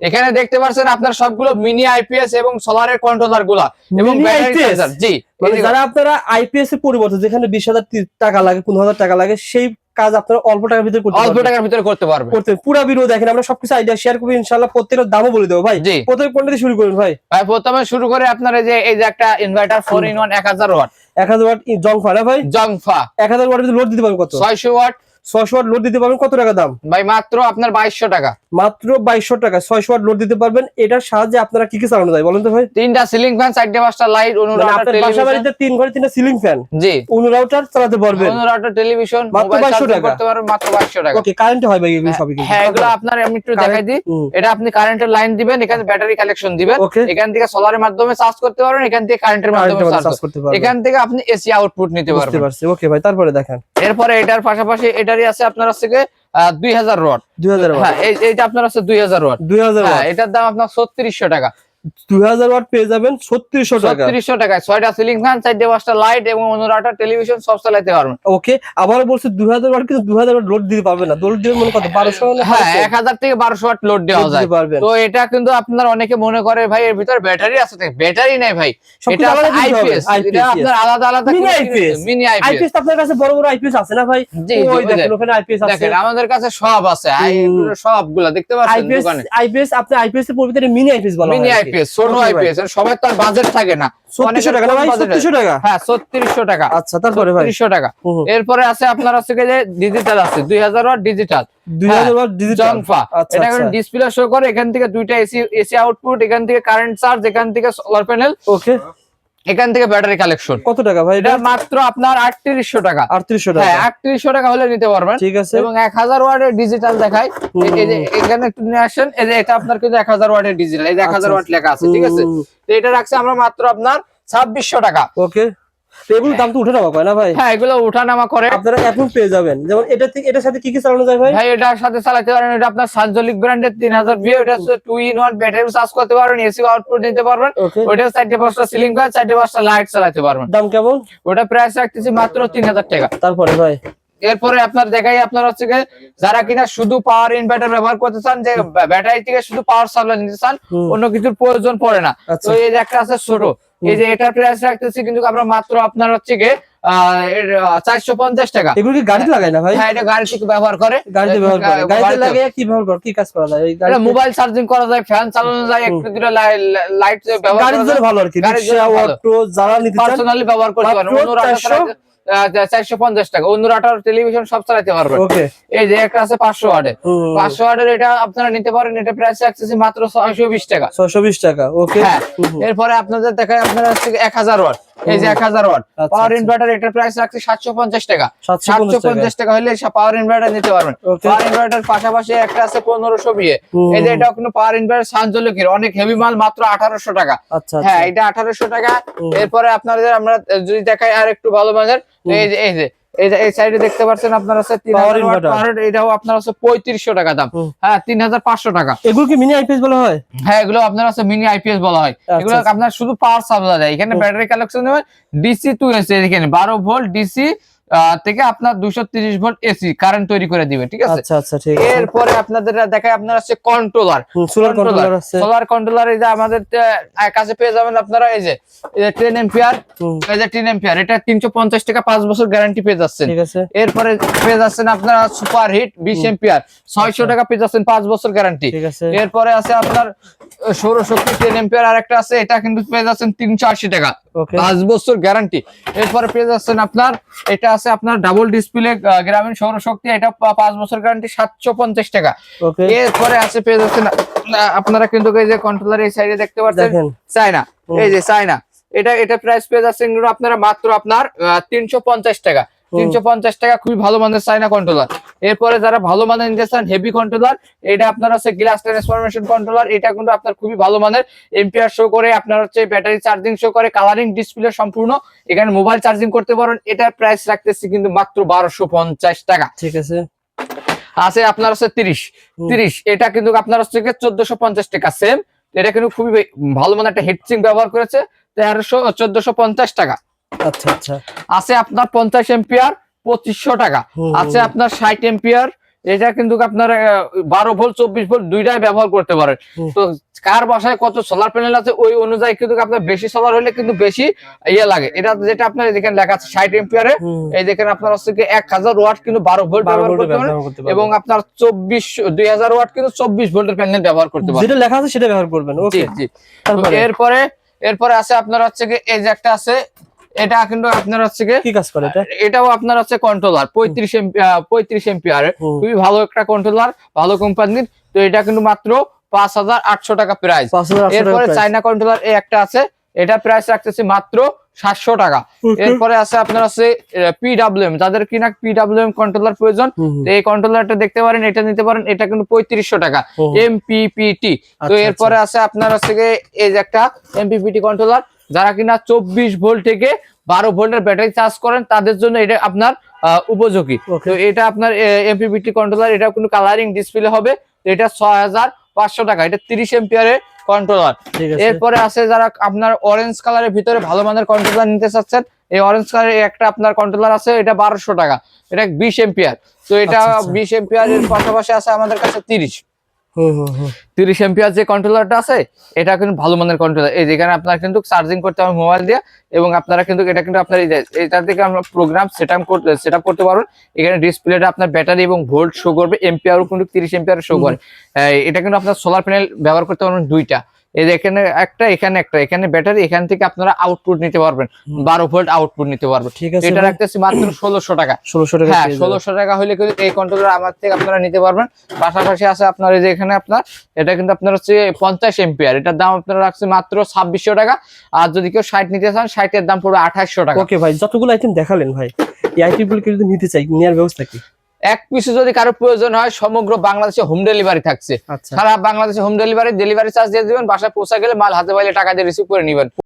এখানে দেখতে পাচ্ছেন আপনার সবগুলো মিনি আইপিএস এবং সোলারের কন্ট্রোলার গুলা এবং ব্যাটারি চার্জার। জি, যারা আপনারা আইপিএস এর পরিবর্তে যেখানে 20,000 টাকা লাগে 15,000 টাকা লাগে সেই কাজ আপনারা অল্প টাকার ভিতরে করতে পারবেন। অল্প টাকার ভিতরে করতে পারবেন। পুরো ভিডিও দেখেন, আমরা সবকিছু আইডিয়া শেয়ার করব ইনশাআল্লাহ। প্রত্যেকটার দামও বলে দেব ভাই। প্রথমে কোনটা দিয়ে শুরু করুন ভাই? ভাই প্রথমে শুরু করে আপনার এই যে একটা ইনভার্টার 4 in 1 1000 ওয়াট। 1000 ওয়াট জংফা না ভাই? জংফা 1000 ওয়াটের ভিতরে লোড দিতে পারবেন কত? 600 ওয়াট। 600 ওয়াট লোড দিতে পারবেন। কত টাকা দাম ভাই? মাত্র আপনার 2200 টাকা। মাত্র 2200 টাকা 600 ওয়াট লোড দিতে পারবেন। এটার সাহায্যে আপনারা কি কি চালানো যায় বলেন তো ভাই? 3টা সিলিং ফ্যান, 4টে 5টা লাইট, অনুরাউটার টেলিভিশন। বাসা বাড়িতে 3 ঘরে 3টা সিলিং ফ্যান, জি, অনুরাউটার চালাতে পারবেন। অনুরাউটার টেলিভিশন, মাত্র 2200 টাকা করতে পারবেন মাত্র 2200 টাকা। ওকে, কারেন্ট হয় ভাই এগুলো সবই? হ্যাঁ, এগুলো আপনার আমি একটু দেখাই দিই। এটা আপনি কারেন্টের লাইন দিবেন, এখানে ব্যাটারি কালেকশন দিবেন, এখান থেকে সোলারের মাধ্যমে চার্জ করতে পারবেন, এখান থেকে কারেন্টের মাধ্যমে চার্জ করতে পারবেন, এখান থেকে আপনি এসি আউটপুট নিতে পারবেন। ওকে ভাই, তারপরে দেখেন। এরপরে এটার পাশাপাশি এটারই আছে আপনার আছে 2000 ওয়াট। 2000 ওয়াট, হ্যাঁ, এইটা আপনার আছে 2000 ওয়াট। 2000 ওয়াট, এটার দাম আপনার 3600 টাকা। 2000 ওয়াট পেয়ে যাবেন 3600 টাকা। 3600 টাকায় 6টা সিলিং ফ্যান, 4টে 5টা লাইট এবং অনুরাউটার টেলিভিশন সব চালাতে পারবেন। ওকে, আবার বলছে 2000 ওয়াট, কিন্তু 2000 ওয়াট লোড দিতে পারবে না। লোড দিবে মনে কত? 1200? হ্যাঁ, 1000 থেকে 1200 ওয়াট লোড দেওয়া যায়। তো এটা কিন্তু আপনার অনেকে মনে করে ভাই এর ভিতর ব্যাটারি আছে, ব্যাটারি নাই ভাই, এটা আইপিএস। এটা আপনার আলাদা আলাদা মিনি আইপিএস। মিনি আইপিএস আপনার কাছে বড় বড় আইপিএস আছে না ভাই? ওই দেখেন ওখানে আইপিএস আছে। দেখেন আমাদের কাছে সব আছে, সবগুলা দেখতে পাচ্ছেন দোকানে। আইপিএস আপনি আইপিএস এর পরিবর্তে মিনি আইপিএস বলা হয়। মিনি আইপিএস, ছোট আইপিএস, সবাই তো বাজেট থাকে না। 3600 টাকা না ভাই? 3600 টাকা। হ্যাঁ, 3600 টাকা। আচ্ছা, তারপরে ভাই? 3600 টাকা। এরপরে আছে আপনার আছে যে ডিজিটাল আছে 2000 ওয়াট ডিজিটাল। 2000 ওয়াট ডিজিটাল জংফা। এটা এখন ডিসপ্লে শো করে, এখান থেকে দুইটা এসি আউটপুট, এখান থেকে কারেন্ট চার্জ, এখান থেকে সোলার প্যানেল, ওকে, এখান থেকে ব্যাটারি কালেকশন। কত টাকা ভাই এটা? মাত্র আপনার 3800 টাকা। 3800 টাকা। হ্যাঁ, 3800 টাকা হলে নিতে পারবেন। ঠিক আছে। এবং 1000 ওয়াটের ডিজিটাল দেখাই, এই যে এখানে একটু নিয়ে আসেন, এই যে এটা আপনার কিন্তু 1000 ওয়াটের ডিজিটাল, এই যে 1000 ওয়াট লেখা আছে, ঠিক আছে? তো এটা রাখছে আমরা মাত্র আপনার 2600 টাকা। ওকে, এগুলোর দাম তো উঠানামা করে না ভাই? হ্যাঁ, এগুলো উঠানামা করে। আপনারা এখন পেয়ে যাবেন। যেমন এটা থেকে এটার সাথে কি কি চালানো যায় ভাই? ভাই এটার সাথে চালাতে পারেন, এটা আপনার সানজলিক ব্র্যান্ডের 3000 ভিউ, এটা হচ্ছে 2 in 1 ব্যাটারি চার্জ করতে পারবেন, এসি আউটপুট নিতে পারবেন। ওটা 4টে 5টা সিলিং ফ্যান, 4টে 5টা লাইট চালাতে পারবেন। দাম কেমন? ওটা প্রাইস রাখতেছি মাত্র 3000 টাকা। তারপরে ভাই? এরপরে আপনার দেখাই, আপনার হচ্ছে যারা কিনা শুধু পাওয়ার ইনভার্টার ব্যবহার করতে চান, যে ব্যাটারি থেকে শুধু পাওয়ার সাপ্লাই নিতে চান, অন্য কিছুর প্রয়োজন পড়ে না, তো এই যে একটা আছে ছোট, এই যে এটার প্রাইস রাখতেছি কিন্তু আমরা মাত্র আপনার হচ্ছে 450 টাকা। এগুলো কি গাড়িতে লাগায় না ভাই? হ্যাঁ, এটা গাড়ি থেকে ব্যবহার করে। গাড়িতে ব্যবহার করে। গাড়িতে লাগিয়ে কি ব্যবহার করে, কি কাজ করা যায়? এটা মোবাইল চার্জিং করা যায়, ফ্যান চালানো যায়, একটু দুটো লাইট ব্যবহার করা যায়। গাড়ির জন্য ভালো আর কি। রিকশা, অটো যারা নিতে চান পার্সোনালি ব্যবহার করতে পারেন। 450 টাকা। অনুরাউটার টেলিভিশন সব চালাতে পারবেন। ওকে, এই যে একটা আছে 500 ওয়াটের। 500 ওয়াটের এটা আপনারা নিতে পারেন, এটা প্রাইস রাখতেছি মাত্র 620 টাকা। 620 টাকা। ওকে, হ্যাঁ, এরপরে আপনাদের দেখায় আপনারা হচ্ছে 1000 ওয়াট, এই যে 1000 ওয়াট পাওয়ার ইনভার্টার, এটার প্রাইস রাখছি 750 টাকা। 750 টাকা হলে পাওয়ার ইনভার্টার নিতে পারবেন। পাওয়ার ইনভার্টার পাশাপাশি একটা আছে 1500 ভিএ, এই যে এটা কোনো পাওয়ার ইনভার্টার সানজলিকের অনেক হেভি মাল, মাত্র 1800 টাকা। হ্যাঁ, এটা 1800 টাকা। এরপরে আপনাদের আমরা যদি দেখাই আর একটু ভালো মানের, এই সাইডে দেখতে পাচ্ছেন আপনার আছে 3000 ওয়াট পাওয়ার, এটাও আপনার আছে 3500 টাকা দাম। হ্যাঁ, 3500 টাকা। এগুলো কি মিনি আইপিএস বলা হয়? হ্যাঁ, এগুলো আপনার আছে মিনি আইপিএস বলা হয়। এগুলো আপনার শুধু পাওয়ার সাপ্লাই দেয়, এখানে ব্যাটারি কালেকশন হবে, ডিসি টু এসি, এখানে 12 ভোল্ট ডিসি থেকে আপনার 230 ভোল্ট এসি কারেন্ট তৈরি করে দিবে, ঠিক আছে? আচ্ছা আচ্ছা, ঠিক আছে। এরপরে আপনাদের দেখায় আপনার আছে কন্ট্রোলার, সোলার কন্ট্রোলার। এই যে আমাদের কাছে পেয়ে যাবেন আপনারা এই যে 10 এম্পিয়ার, এই যে 10 এম্পিয়ার, এটা 350 টাকা, 5 বছর গ্যারান্টি পেয়ে যাচ্ছেন। ঠিক আছে। এরপরে পেয়ে যাচ্ছেন আপনারা সুপার হিট 20 এম্পিয়ার, 600 টাকা পেয়ে যাচ্ছেন, 5 বছর গ্যারান্টি। ঠিক আছে। এরপরে আছে আপনার সৌরশক্তি 10 এম্পিয়ার, আর একটা আছে, এটা কিন্তু পেয়ে যাচ্ছেন 380 টাকা, 5 বছর গ্যারান্টি। এরপরে পেয়ে যাচ্ছেন আপনার এটা আছে আপনার ডাবল ডিসপ্লে গ্রামীণ সৌরশক্তি, এটা 5 বছর গ্যারান্টি, 750 টাকা। এরপরে আছে পেয়ে যাচ্ছেন আপনারা কিন্তু এই যে কন্ট্রোলার এই সাইডে দেখতে পাচ্ছেন চায়না, এই যে চায়না, এটা প্রাইস পেয়ে যাচ্ছেন আপনারা মাত্র আপনার 350 টাকা। 350 টাকা, খুবই ভালো মানের চায়না কন্ট্রোলার। এরপরে যারা ভালো মানের নিতে চান হেভি কন্ট্রোলার, এটা আপনার হচ্ছে গ্লাস ট্রান্সফরমেশন কন্ট্রোলার, এটা কিন্তু আপনার খুবই ভালো মানের, এম্পিয়ার শো করে, আপনার হচ্ছে ব্যাটারি চার্জিং শো করে, কালারিং ডিসপ্লে সম্পূর্ণ, এখানে মোবাইল চার্জিং করতে পারেন। এটার প্রাইস রাখতেছি কিন্তু মাত্র 1250 টাকা। ঠিক আছে। আছে আপনার হচ্ছে 30, এটা কিন্তু আপনার হচ্ছে 1450 টাকা সেম। এটা কিন্তু খুবই ভালো মানের একটা হিটসিঙ্ক ব্যবহার করেছে, 1450 টাকা। আচ্ছা আচ্ছা। আছে আপনার 50 এম্পিয়ার 2500 টাকা। আছে আপনার 60 এম্পিয়ার, এটা কিন্তু আপনার 12 ভোল্ট 24 ভোল্ট দুইটাই ব্যবহার করতে পারেন। তো কার বাসায় কত সোলার প্যানেল আছে ওই অনুযায়ী কিন্তু আপনার বেশি সোলার হলে কিন্তু বেশি ইয়ে লাগে। এটা যেটা আপনার এখানে লেখা আছে 60 এম্পিয়ারে, এই দেখেন আপনার হচ্ছে কি 1000 ওয়াট কিন্তু 12 ভোল্ট ব্যবহার করতে পারেন, এবং আপনার 2000 ওয়াট কিন্তু 24 ভোল্টের প্যানেল ব্যবহার করতে পারেন। যেটা লেখা আছে সেটা ব্যবহার করবেন। ওকে, জি। এরপরে আছে আপনার হচ্ছে কি এই যে একটা আছে, এটা কিন্তু আপনার হচ্ছে কি কাজ করে এটা? এটাও আপনার হচ্ছে কন্ট্রোলার 35 এম্পিয়ার, খুবই ভালো একটা কন্ট্রোলার, ভালো কোম্পানির। তো এটা কিন্তু মাত্র 5800 টাকা প্রাইস। এরপরে চায়না কন্ট্রোলার এই একটা আছে, এটা প্রাইস রাখতেছি মাত্র 700 টাকা। এরপরে আছে আপনার আছে PWM, যাদের কিনা PWM কন্ট্রোলার প্রয়োজন এই কন্ট্রোলারটা দেখতে পারেন, এটা নিতে পারেন। এটা কিন্তু 3500 টাকা MPPT। তো এরপরে আছে আপনার আছে এই যে একটা MPPT কন্ট্রোলার, যারা কিনা 24 ভোল্ট থেকে 12 ভোল্টের ব্যাটারি চার্জ করেন তাদের জন্য এটা আপনার উপযোগী। তো এটা আপনার MPPT কন্ট্রোলার, এটা কোনো কালারিং ডিসপ্লে হবে। এটা 6500 টাকা। এটা 30 এম্পিয়ারের কন্ট্রোলার। এরপরে আছে যারা আপনার অরেঞ্জ কালারের ভিতরে ভালো মানের কন্ট্রোলার নিতে চাচ্ছেন, এই অরেঞ্জ কালারের একটা আপনার কন্ট্রোলার আছে, এটা 1200 টাকা। এটা 20 এম্পিয়ার। তো এটা 20 এম্পিয়ারের পাশাপাশি আছে আমাদের কাছে 30 এম্পিয়ার যে কন্ট্রোলারটা আছে, এটা কিন্তু ভালো মানের কন্ট্রোলার। এই যেখানে আপনারা কিন্তু চার্জিং করতে হবে মোবাইল দিয়ে, এবং আপনারা কিন্তু এটা কিন্তু আপনার এটা থেকে আমরা প্রোগ্রাম সেটআপ করতে পারবেন। এখানে ডিসপ্লেটা আপনার ব্যাটারি এবং ভোল্ট শো করবে, এম্পিয়ারও কিন্তু 30 এম্পিয়ার শো করে। এটা কিন্তু আপনার সোলার প্যানেল ব্যবহার করতে পারবেন দুইটা। এই যে এখানে একটা, এখানে ব্যাটারি, এখান থেকে আপনারা আউটপুট নিতে পারবেন, 12 ভোল্ট আউটপুট নিতে পারবেন। ঠিক আছে, এটা রাখতেছি মাত্র 1600 টাকা। 1600 টাকা। হ্যাঁ, 1600 টাকা হলে কিন্তু এই কন্ট্রোলার আমার থেকে আপনারা নিতে পারবেন। পাশাপাশি আছে আপনার এই যে এখানে আপনার এটা কিন্তু আপনার হচ্ছে 50 এম্পিয়ার, এটার দাম আপনারা রাখছে মাত্র 2600 টাকা। আর যদি কেউ 60 নিতে চান, 60 এর দাম পড়বে 2800 টাকা। ওকে ভাই, যতগুলো আইটেম দেখালেন ভাই, এই আইটেমগুলো যদি নিতে চাই, নেওয়ার ব্যবস্থা কি? এক পিসে যদি কারো প্রয়োজন হয়, সমগ্র বাংলাদেশে হোম ডেলিভারি থাকছে। সারা বাংলাদেশে হোম ডেলিভারি চার্জ দিয়ে দিবেন, বাসায় পৌঁছা গেলে মাল হাতে পাইলে টাকা দিয়ে রিসিভ করে নেবেন।